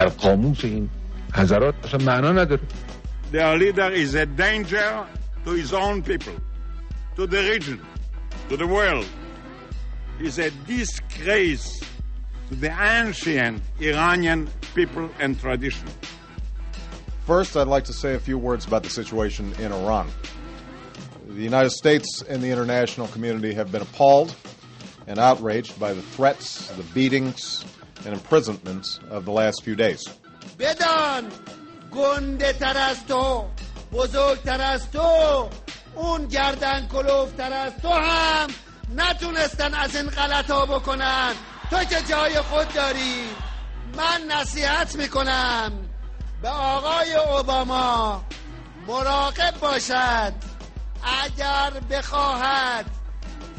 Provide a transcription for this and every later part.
در قاموس این حضرات اصلا معنا نداره. Their leader is a danger to his own people, to the region, to the world. He's a disgrace to the ancient Iranian people and tradition. First, I'd like to say a few words about the situation in Iran. The United States and the international community have been appalled and outraged by the threats, the beatings, and imprisonments of the last few days. بدان گنده تر از تو، بزرگتر از تو، اون گردن کلوفتر از تو هم نتونستن از این غلطا بکنن. تو که جای خود داری، من نصیحت میکنم به آقای اوباما مراقب باشد. اگر بخواهد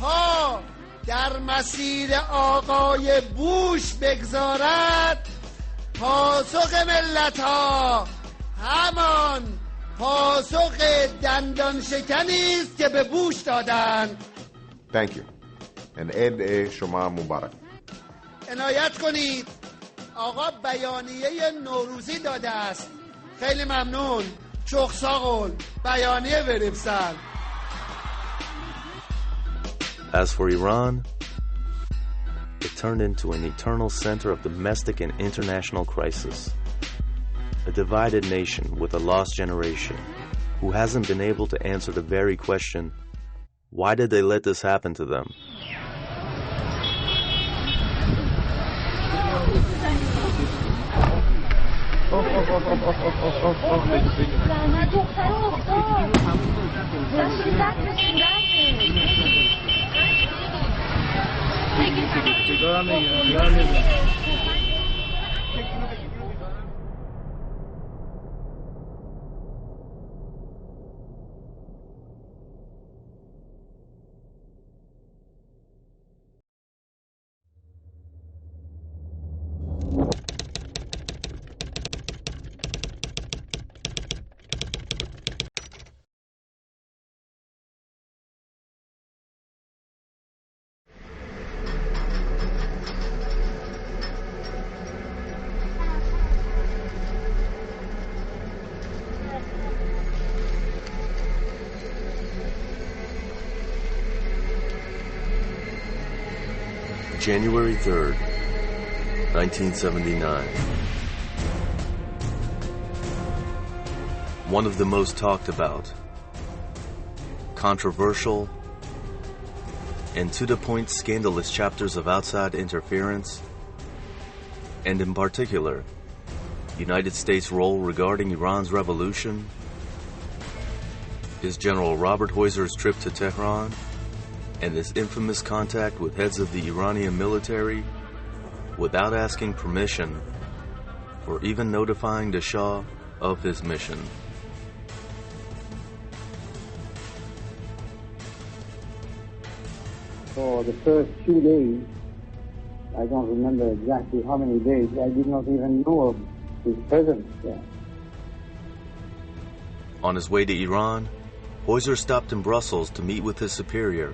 پا در مسیر آقای بوش بگذارد، پاسخ ملت ها همان پاسخ دندان شکنی است که به بوش دادند. Thank you. And عید شما مبارک. عنایت کنید، آقا بیانیه نوروزی داده است. خیلی ممنون. چخساقل بیانیه بنویسن. As for Iran, it turned into an eternal center of domestic and international crisis. A divided nation with a lost generation who hasn't been able to answer the very question, why did they let this happen to them? January 3rd, 1979. One of the most talked about, controversial, and to-the-point scandalous chapters of outside interference, and in particular, United States' role regarding Iran's revolution, is General Robert Heuser's trip to Tehran, and his infamous contact with heads of the Iranian military without asking permission or even notifying the Shah of his mission. For the first 2 days, I don't remember exactly how many days, I did not even know of his presence there. On his way to Iran, Heuser stopped in Brussels to meet with his superior,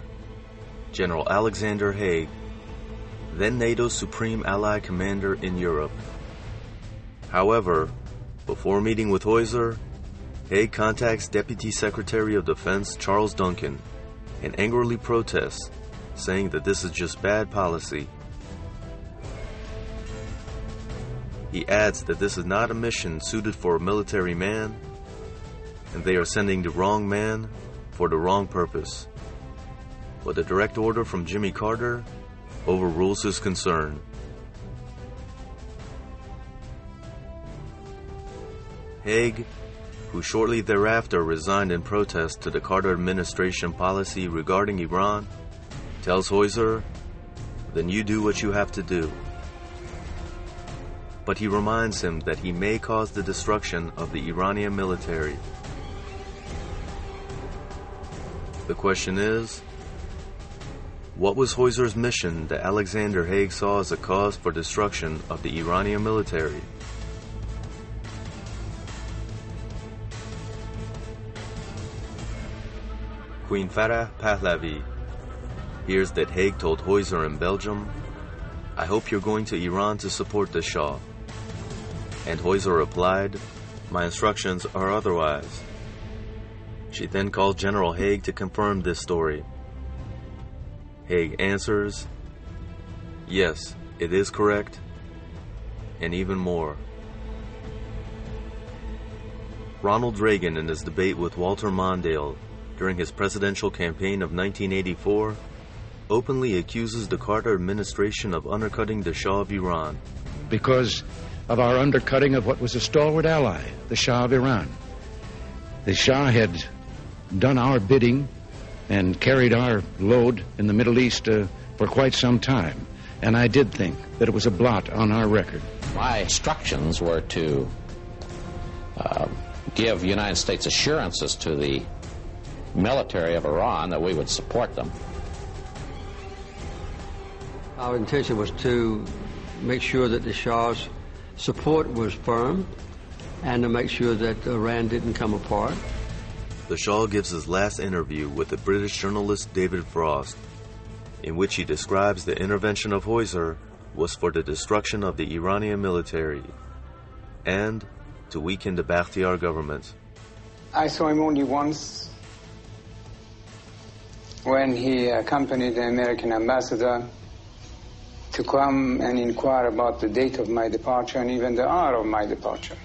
General Alexander Haig, then NATO's Supreme Allied Commander in Europe. However, before meeting with Heuser, Haig contacts Deputy Secretary of Defense Charles Duncan and angrily protests, saying that this is just bad policy. He adds that this is not a mission suited for a military man, and they are sending the wrong man for the wrong purpose. But a direct order from Jimmy Carter overrules his concern. Haig, who shortly thereafter resigned in protest to the Carter administration policy regarding Iran, tells Heuser, "Then you do what you have to do." But he reminds him that he may cause the destruction of the Iranian military. The question is, what was Heuser's mission that Alexander Haig saw as a cause for destruction of the Iranian military? Queen Farah Pahlavi hears that Haig told Heuser in Belgium, "I hope you're going to Iran to support the Shah." And Heuser replied, "My instructions are otherwise." She then called General Haig to confirm this story. Haig answers, "Yes, it is correct, and even more." Ronald Reagan, in his debate with Walter Mondale during his presidential campaign of 1984, openly accuses the Carter administration of undercutting the Shah of Iran. Because of our undercutting of what was a stalwart ally, the Shah of Iran. The Shah had done our bidding and carried our load in the Middle East for quite some time. And I did think that it was a blot on our record. My instructions were to give United States assurances to the military of Iran that we would support them. Our intention was to make sure that the Shah's support was firm and to make sure that Iran didn't come apart. The Shah gives his last interview with the British journalist David Frost, in which he describes the intervention of Heuser was for the destruction of the Iranian military and to weaken the Bakhtiar government. I saw him only once when he accompanied the American ambassador to come and inquire about the date of my departure and even the hour of my departure.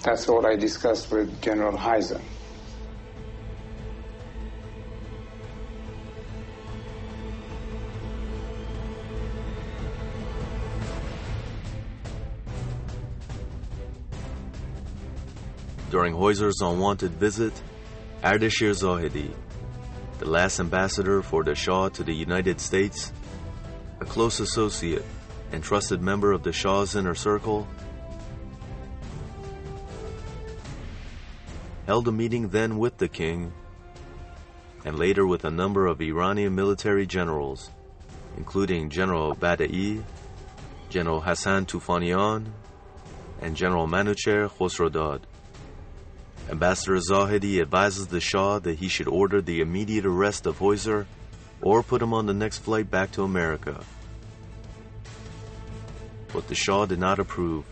That's all I discussed with General Heuser. During Heuser's unwanted visit, Ardeshir Zahedi, the last ambassador for the Shah to the United States, a close associate and trusted member of the Shah's inner circle, held a meeting then with the king and later with a number of Iranian military generals, including General Badai, General Hassan Tufanian, and General Manucher Khosrodad. Ambassador Zahedi advises the Shah that he should order the immediate arrest of Heuser or put him on the next flight back to America. But the Shah did not approve.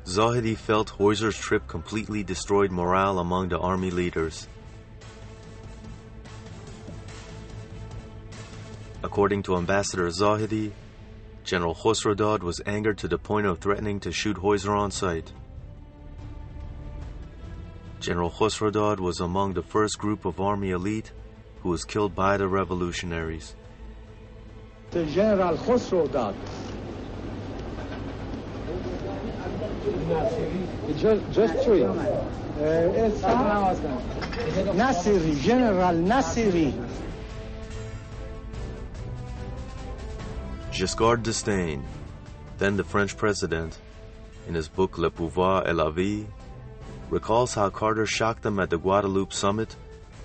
Zahedi felt Heuser's trip completely destroyed morale among the army leaders. According to Ambassador Zahedi, General Khosrodad was angered to the point of threatening to shoot Heuser on sight. General Khosrodad was among the first group of army elite who was killed by the revolutionaries. General Khosrodad. Just three. Nasiri, General Nasiri. Giscard d'Estaing, then the French president, in his book Le Pouvoir et la Vie, recalls how Carter shocked them at the Guadeloupe summit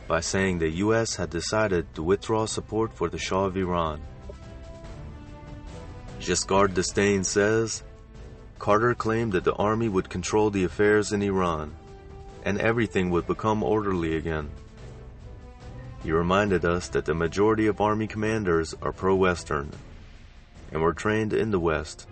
by saying the U.S. had decided to withdraw support for the Shah of Iran. Giscard d'Estaing says, Carter claimed that the army would control the affairs in Iran, and everything would become orderly again. He reminded us that the majority of army commanders are pro-Western, and were trained in the West.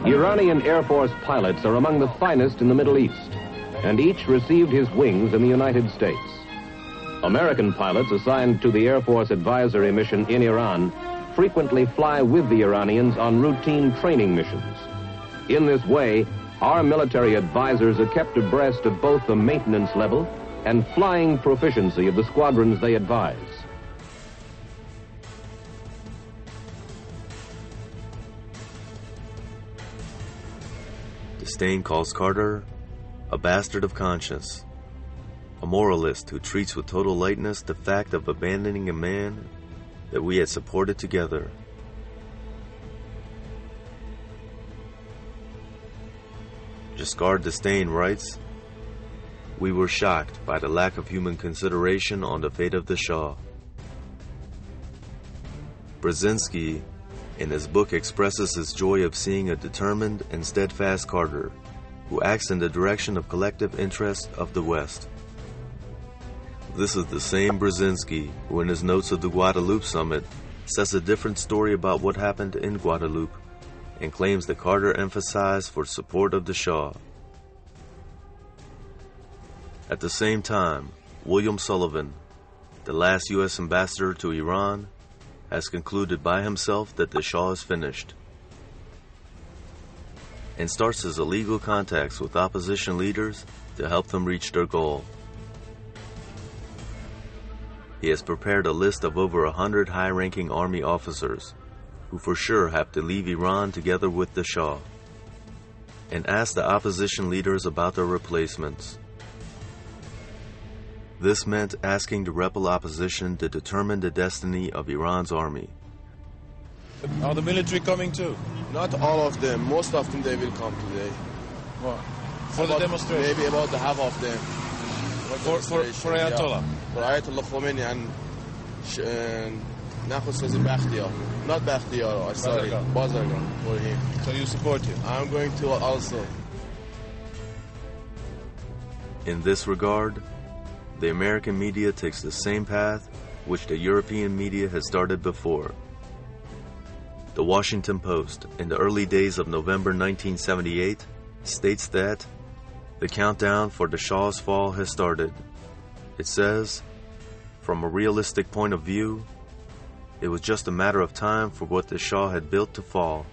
Iranian Air Force pilots are among the finest in the Middle East, and each received his wings in the United States. American pilots assigned to the Air Force advisory mission in Iran frequently fly with the Iranians on routine training missions. In this way, our military advisors are kept abreast of both the maintenance level and flying proficiency of the squadrons they advise. D'Estaing calls Carter a bastard of conscience, a moralist who treats with total lightness the fact of abandoning a man that we had supported together. Giscard d'Estaing writes, "We were shocked by the lack of human consideration on the fate of the Shah." Brzezinski, in his book, expresses his joy of seeing a determined and steadfast Carter who acts in the direction of collective interest of the West. This is the same Brzezinski who in his notes of the Guadeloupe summit says a different story about what happened in Guadeloupe and claims that Carter emphasized for support of the Shah. At the same time, William Sullivan, the last U.S. ambassador to Iran, has concluded by himself that the Shah is finished and starts his illegal contacts with opposition leaders to help them reach their goal. He has prepared a list of over 100 high-ranking army officers who for sure have to leave Iran together with the Shah, and asked the opposition leaders about their replacements. This meant asking the rebel opposition to determine the destiny of Iran's army. Are the military coming too? Not all of them. Most of them, they will come today. What? For the demonstration? Maybe about the half of them. For Ayatollah? Yeah. For Ayatollah Khomeini and Nakhusazi Bakhtiyar. Not Bakhtiyar, sorry. Bazargan for him. So you support him? I'm going to also. In this regard, the American media takes the same path which the European media has started before. The Washington Post, in the early days of November 1978, states that the countdown for the Shah's fall has started. It says, from a realistic point of view, it was just a matter of time for what the Shah had built to fall.